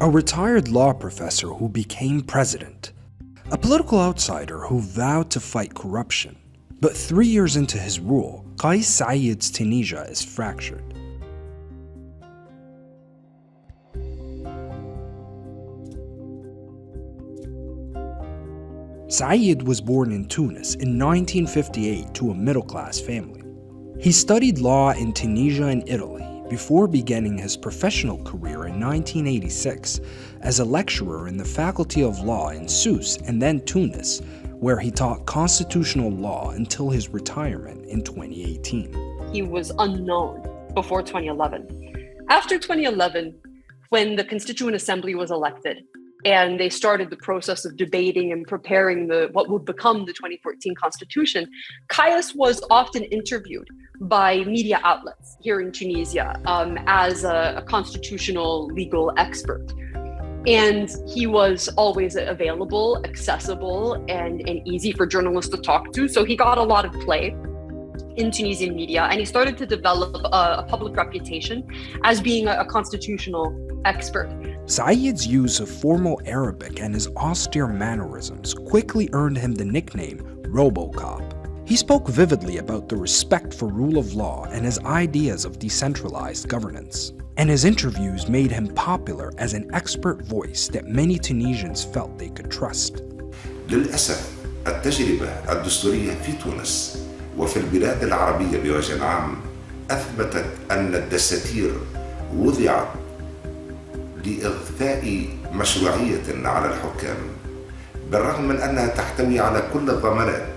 a retired law professor who became president, a political outsider who vowed to fight corruption. But 3 years into his rule, Kais Saied's Tunisia is fractured. Saied was born in Tunis in 1958 to a middle-class family. He studied law in Tunisia and Italy before beginning his professional career in 1986 as a lecturer in the Faculty of Law in Sousse and then Tunis, where he taught constitutional law until his retirement in 2018. He was unknown before 2011. After 2011, when the Constituent Assembly was elected, and they started the process of debating and preparing what would become the 2014 Constitution, Kais was often interviewed by media outlets here in Tunisia as a constitutional legal expert. And he was always available, accessible, and easy for journalists to talk to. So he got a lot of play in Tunisian media, and he started to develop a public reputation as being a constitutional expert. Saied's use of formal Arabic and his austere mannerisms quickly earned him the nickname RoboCop. He spoke vividly about the respect for rule of law and his ideas of decentralized governance. And his interviews made him popular as an expert voice that many Tunisians felt they could trust. للأسف التجربة الدستورية في تونس وفي البلاد العربية بوجه عام أثبتت أن الدساتير وضعت لإضفاء مشروعية على الحكام، بالرغم من أنها تحتوي على كل الضمانات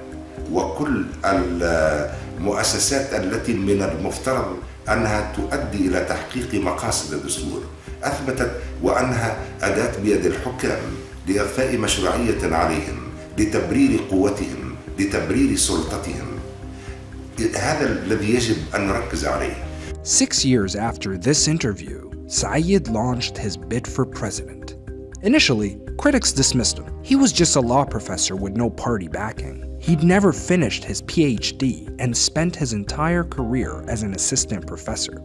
وكل المؤسسات التي من المفترض أنها تؤدي إلى تحقيق مقاصد الدستور. أثبتت وأنها أداة بيد الحكام لإضفاء مشروعية عليهم، لتبرير قوتهم، لتبرير سلطتهم. هذا الذي يجب أن نركز عليه. 6 years after this interview, Saied launched his bid for president. Initially, critics dismissed him. He was just a law professor with no party backing. He'd never finished his PhD and spent his entire career as an assistant professor.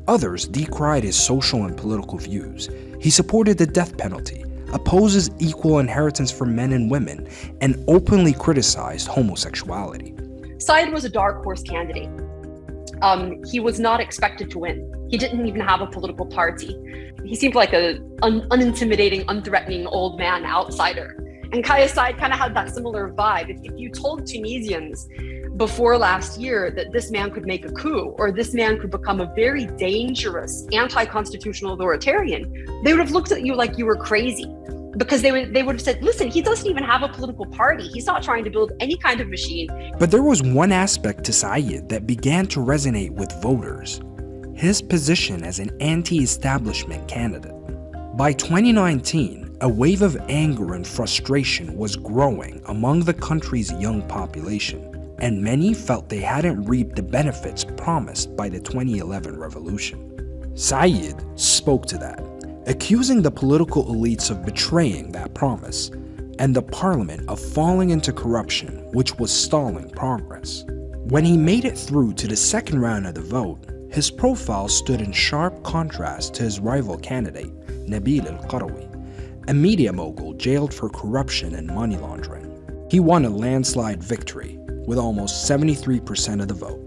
Others decried his social and political views. He supported the death penalty, opposes equal inheritance for men and women, and openly criticized homosexuality. Saied was a dark horse candidate. He was not expected to win. He didn't even have a political party. He seemed like an unintimidating, unthreatening old man outsider. And Kais Saied kind of had that similar vibe. If you told Tunisians before last year that this man could make a coup or this man could become a very dangerous anti-constitutional authoritarian, they would have looked at you like you were crazy. Because they would have said, listen, he doesn't even have a political party. He's not trying to build any kind of machine. But there was one aspect to Saied that began to resonate with voters: his position as an anti-establishment candidate. By 2019, a wave of anger and frustration was growing among the country's young population, and many felt they hadn't reaped the benefits promised by the 2011 revolution. Saied spoke to that, accusing the political elites of betraying that promise, and the parliament of falling into corruption, which was stalling progress. When he made it through to the second round of the vote, his profile stood in sharp contrast to his rival candidate, Nabil al-Qarawi, a media mogul jailed for corruption and money laundering. He won a landslide victory with almost 73% of the vote.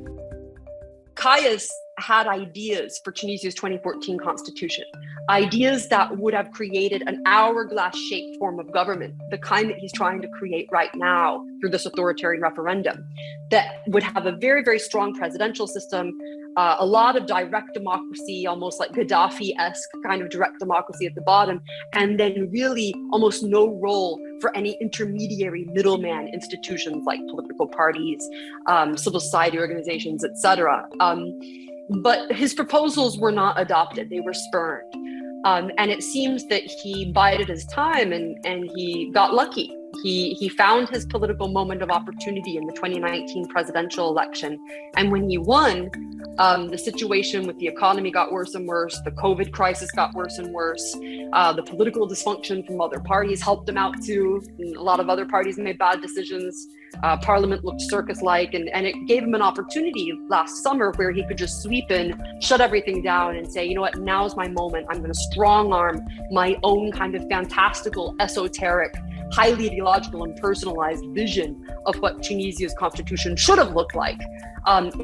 Kais had ideas for Tunisia's 2014 constitution, ideas that would have created an hourglass-shaped form of government, the kind that he's trying to create right now through this authoritarian referendum, that would have a very, very strong presidential system, a lot of direct democracy, almost like Gaddafi-esque kind of direct democracy at the bottom, and then really almost no role for any intermediary middleman institutions like political parties, civil society organizations, etc. But his proposals were not adopted, they were spurned. And it seems that he bided his time and he got lucky. He found his political moment of opportunity in the 2019 presidential election. And when he won, the situation with the economy got worse and worse. The COVID crisis got worse and worse. The political dysfunction from other parties helped him out too. And a lot of other parties made bad decisions. Parliament looked circus-like, and it gave him an opportunity last summer where he could just sweep in, shut everything down, and say, you know what, now's my moment. I'm going to strong-arm my own kind of fantastical, esoteric, highly ideological and personalized vision of what Tunisia's constitution should have looked like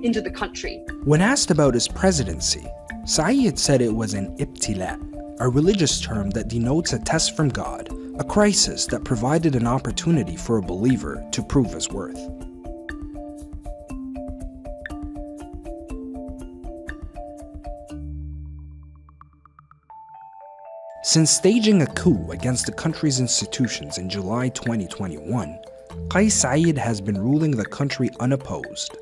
into the country. When asked about his presidency, Saied said it was an ibtila, a religious term that denotes a test from God, a crisis that provided an opportunity for a believer to prove his worth. Since staging a coup against the country's institutions in July 2021, Kais Saied has been ruling the country unopposed.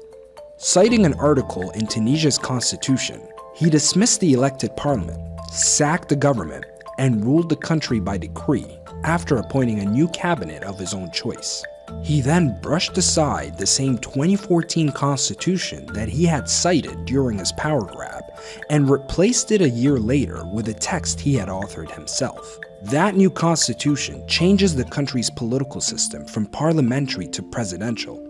Citing an article in Tunisia's constitution, he dismissed the elected parliament, sacked the government, and ruled the country by decree after appointing a new cabinet of his own choice. He then brushed aside the same 2014 constitution that he had cited during his power grab and replaced it a year later with a text he had authored himself. That new constitution changes the country's political system from parliamentary to presidential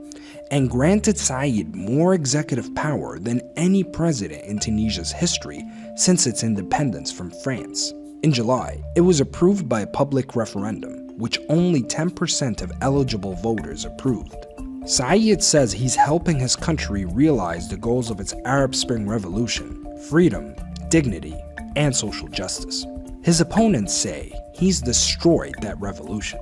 and granted Saied more executive power than any president in Tunisia's history since its independence from France. In July, it was approved by a public referendum, which only 10% of eligible voters approved. Saied says he's helping his country realize the goals of its Arab Spring Revolution: freedom, dignity, and social justice. His opponents say he's destroyed that revolution.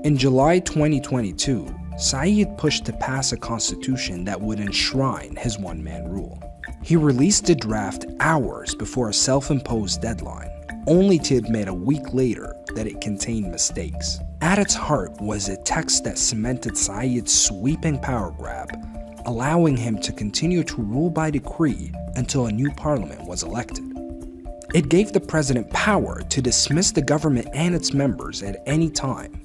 In July 2022, Saied pushed to pass a constitution that would enshrine his one-man rule. He released the draft hours before a self-imposed deadline, only to admit a week later that it contained mistakes. At its heart was a text that cemented Saied's sweeping power grab, allowing him to continue to rule by decree until a new parliament was elected. It gave the president power to dismiss the government and its members at any time,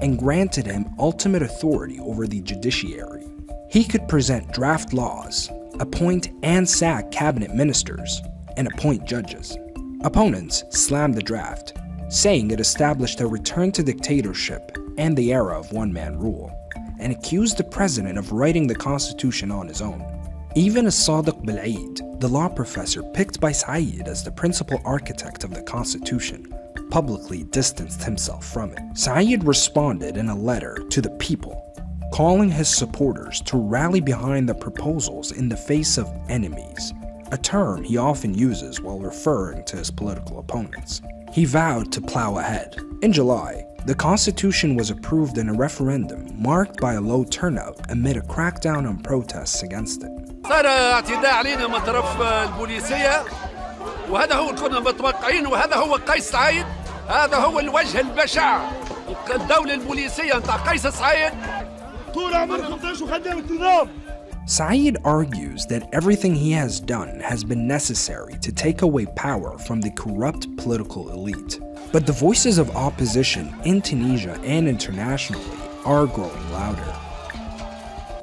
and granted him ultimate authority over the judiciary. He could present draft laws, appoint and sack cabinet ministers, and appoint judges. Opponents slammed the draft, saying it established a return to dictatorship and the era of one-man rule, and accused the president of writing the constitution on his own. Even Sadiq Belaid, the law professor picked by Saied as the principal architect of the constitution, publicly distanced himself from it. Saied responded in a letter to the people, calling his supporters to rally behind the proposals in the face of enemies, a term he often uses while referring to his political opponents. He vowed to plow ahead. In July, the constitution was approved in a referendum marked by a low turnout amid a crackdown on protests against it. صار اعتداء علينا من طرف البوليسية، وهذا هو كنا متوقعين، وهذا هو قيس سعيد، هذا هو الوجه البشع الدولة البوليسية نتاع قيس سعيد. طول عمركم تعيشوا خدام النظام. Saied argues that everything he has done has been necessary to take away power from the corrupt political elite. But the voices of opposition in Tunisia and internationally are growing louder.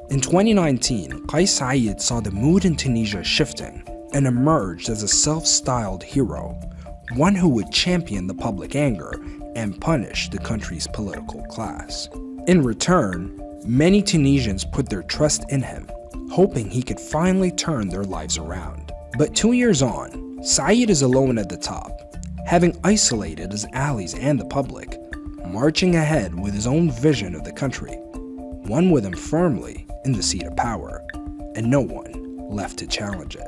In 2019, Kais Saied saw the mood in Tunisia shifting and emerged as a self-styled hero, one who would champion the public anger and punish the country's political class. In return, many Tunisians put their trust in him, hoping he could finally turn their lives around. But 2 years on, Saied is alone at the top, having isolated his allies and the public, marching ahead with his own vision of the country, one with him firmly in the seat of power, and no one left to challenge it.